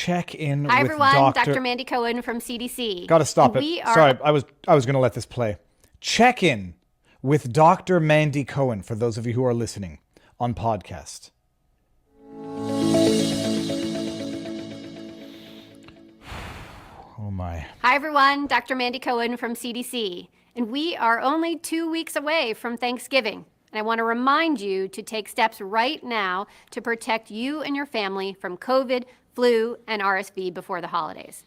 check in Hi, with everyone. Dr. Mandy Cohen from CDC. Gotta stop it. Sorry, I was going to let this play. Check in with Dr. Mandy Cohen, for those of you who are listening on podcast. Oh, my. Hi, everyone. Dr. Mandy Cohen from CDC. And we are only 2 weeks away from Thanksgiving. And I want to remind you to take steps right now to protect you and your family from COVID, flu, and RSV before the holidays.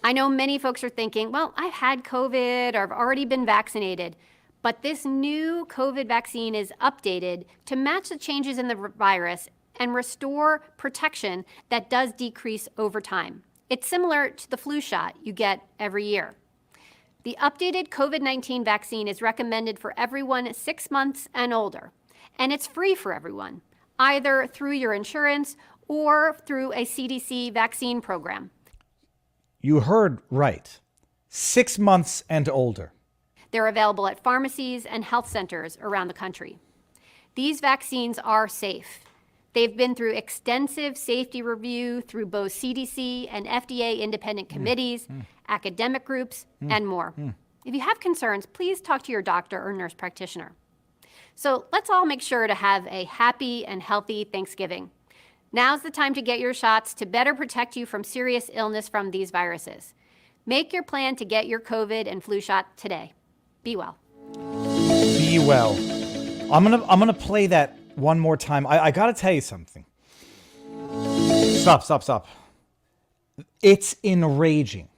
I know many folks are thinking, well, I've had COVID or I've already been vaccinated. But this new COVID vaccine is updated to match the changes in the virus and restore protection that does decrease over time. It's similar to the flu shot you get every year. The updated COVID-19 vaccine is recommended for everyone 6 months and older, and it's free for everyone, either through your insurance or through a CDC vaccine program. You heard right. 6 months and older. They're available at pharmacies and health centers around the country. These vaccines are safe. They've been through extensive safety review through both CDC and FDA independent committees, academic groups, and more. If you have concerns, please talk to your doctor or nurse practitioner. So let's all make sure to have a happy and healthy Thanksgiving. Now's the time to get your shots to better protect you from serious illness from these viruses. Make your plan to get your COVID and flu shot today. Be well. Be well. I'm gonna play that one more time. I gotta tell you something. Stop. It's enraging.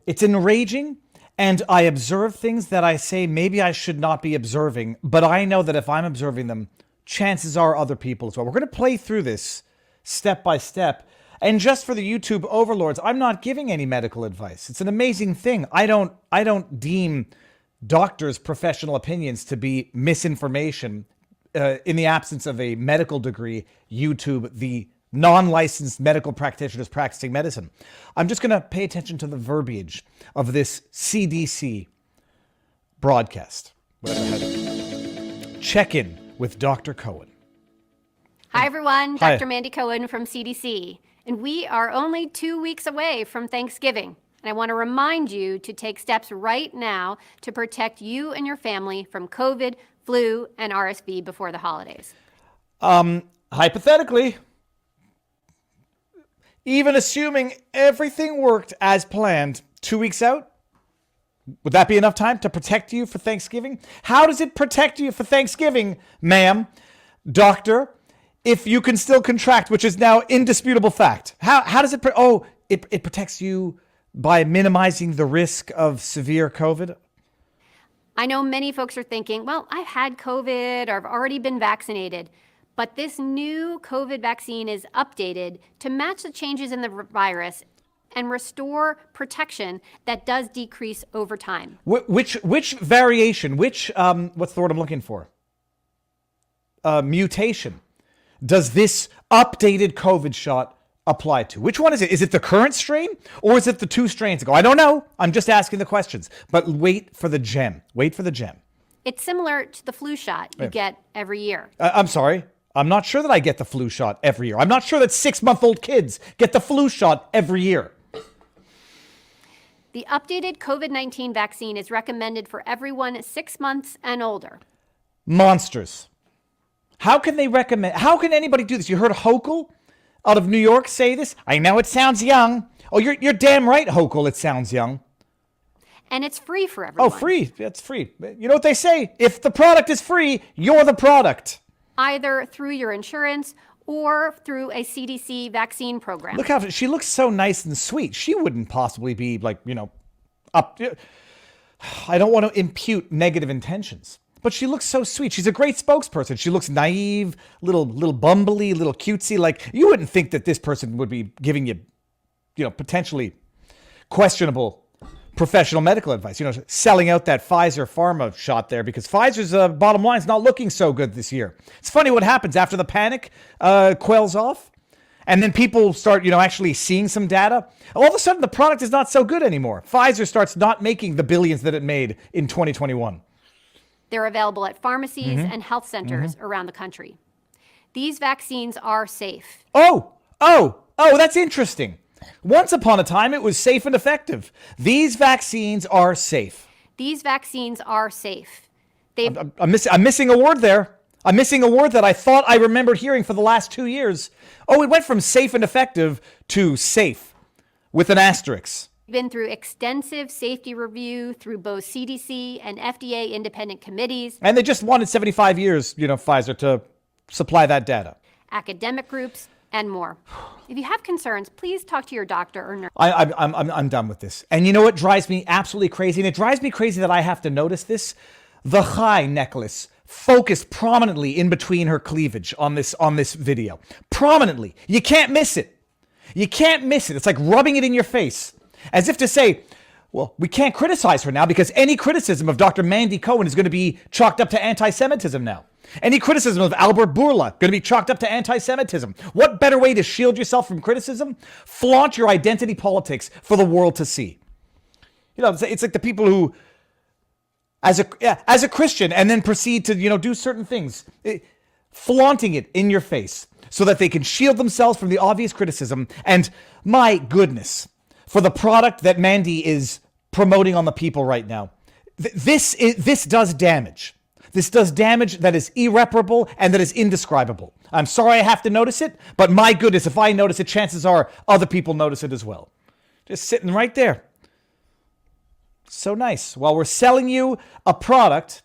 It's enraging, and I observe things that I say maybe I should not be observing, but I know that if I'm observing them, chances are other people as well. We're gonna play through this step by step. And just for the YouTube overlords, I'm not giving any medical advice. It's an amazing thing. I don't deem doctors' professional opinions to be misinformation. In the absence of a medical degree, YouTube, the non-licensed medical practitioners practicing medicine. I'm just going to pay attention to the verbiage of this CDC broadcast. Check in with Dr. Cohen. Hi, everyone. Hi. Dr. Mandy Cohen from CDC. And we are only 2 weeks away from Thanksgiving. And I want to remind you to take steps right now to protect you and your family from COVID, flu, and RSV before the holidays. Hypothetically, even assuming everything worked as planned 2 weeks out, would that be enough time to protect you for Thanksgiving? How does it protect you for Thanksgiving, ma'am, doctor, if you can still contract, which is now indisputable fact? How does it? It protects you by minimizing the risk of severe COVID? I know many folks are thinking, well, I've had COVID or I've already been vaccinated. But this new COVID vaccine is updated to match the changes in the virus and restore protection that does decrease over time. Which variation, what's the word I'm looking for? Mutation does this updated COVID shot apply to? Which one is it? Is it the current strain or is it the 2 strains ago? I don't know. I'm just asking the questions. But wait for the gem. It's similar to the flu shot you get every year. I'm sorry. I'm not sure that I get the flu shot every year. I'm not sure that 6-month-old kids get the flu shot every year. The updated COVID-19 vaccine is recommended for everyone 6 months and older. Monsters. How can anybody do this? You heard Hochul out of New York say this? I know it sounds young. Oh, you're damn right, Hochul, it sounds young. And it's free for everyone. Oh, free. It's free. You know what they say? If the product is free, you're the product. Either through your insurance or through a CDC vaccine program. Look how she looks so nice and sweet. She wouldn't possibly be up. I don't want to impute negative intentions, but she looks so sweet. She's a great spokesperson. She looks naive, little bumbly, little cutesy. Like you wouldn't think that this person would be giving you, potentially questionable professional medical advice, selling out that Pfizer pharma shot there because Pfizer's bottom line is not looking so good this year. It's funny what happens after the panic quells off and then people start, actually seeing some data. All of a sudden, the product is not so good anymore. Pfizer starts not making the billions that it made in 2021. They're available at pharmacies and health centers around the country. These vaccines are safe. Oh, that's interesting. Once upon a time, it was safe and effective. These vaccines are safe. These vaccines are safe. I'm missing a word there. I'm missing a word that I thought I remembered hearing for the last 2 years. Oh, it went from safe and effective to safe with an asterisk. Been through extensive safety review through both CDC and FDA independent committees. And they just wanted 75 years, Pfizer, to supply that data. Academic groups, and more. If you have concerns, please talk to your doctor or nurse. I'm done with this. And you know what drives me absolutely crazy? And it drives me crazy that I have to notice this. The Chai necklace focused prominently in between her cleavage on this video. Prominently. You can't miss it. You can't miss it. It's like rubbing it in your face. As if to say, well, we can't criticize her now because any criticism of Dr. Mandy Cohen is going to be chalked up to anti-Semitism now. Any criticism of Albert Bourla going to be chalked up to anti-Semitism. What better way to shield yourself from criticism? Flaunt your identity politics for the world to see. It's like the people who, as a Christian, and then proceed to do certain things, flaunting it in your face so that they can shield themselves from the obvious criticism. And my goodness, for the product that Mandy is promoting on the people right now, this does damage. This does damage that is irreparable and that is indescribable. I'm sorry I have to notice it, but my goodness, if I notice it, chances are other people notice it as well. Just sitting right there. So nice. While we're selling you a product,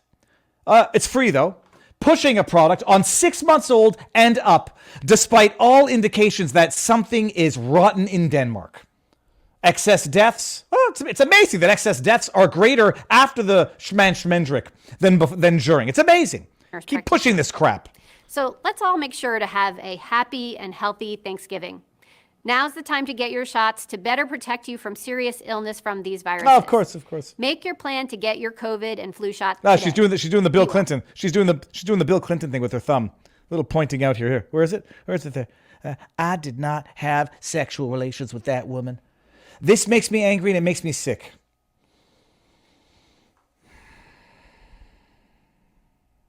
it's free though, pushing a product on 6 months old and up, despite all indications that something is rotten in Denmark. Excess deaths. Oh, it's amazing that excess deaths are greater after the Schmendrick than during. It's amazing. Keep pushing this crap. So let's all make sure to have a happy and healthy Thanksgiving. Now's the time to get your shots to better protect you from serious illness from these viruses. Oh, of course. Make your plan to get your COVID and flu shot. Oh, she's doing the Bill Clinton. She's doing the Bill Clinton thing with her thumb. A little pointing out here. Where is it? There? I did not have sexual relations with that woman. This makes me angry and it makes me sick.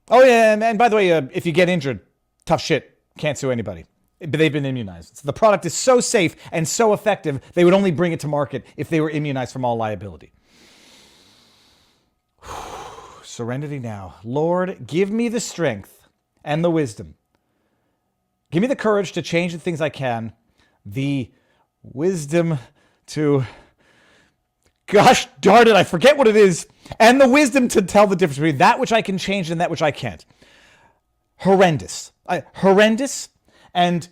Oh, yeah, and by the way, if you get injured, tough shit, can't sue anybody. But they've been immunized. So the product is so safe and so effective, they would only bring it to market if they were immunized from all liability. Serenity now. Lord, give me the strength and the wisdom. Give me the courage to change the things I can. The wisdom to, gosh darn it, I forget what it is, and the wisdom to tell the difference between that which I can change and that which I can't. Horrendous. Horrendous, and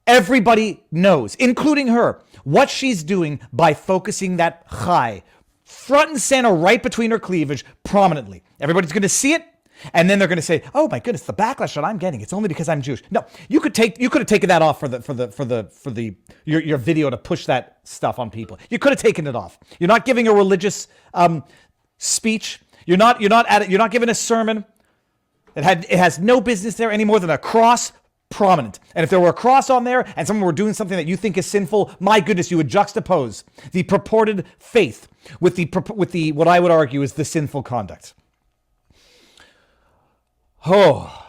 everybody knows, including her, what she's doing by focusing that Chai front and center right between her cleavage prominently. Everybody's going to see it. And then they're going to say, "Oh my goodness, the backlash that I'm getting, it's only because I'm Jewish." No, you could have taken that off for your video to push that stuff on people. You could have taken it off. You're not giving a religious speech. You're not giving a sermon. It has no business there any more than a cross prominent. And if there were a cross on there and someone were doing something that you think is sinful, my goodness, you would juxtapose the purported faith with the what I would argue is the sinful conduct. Oh,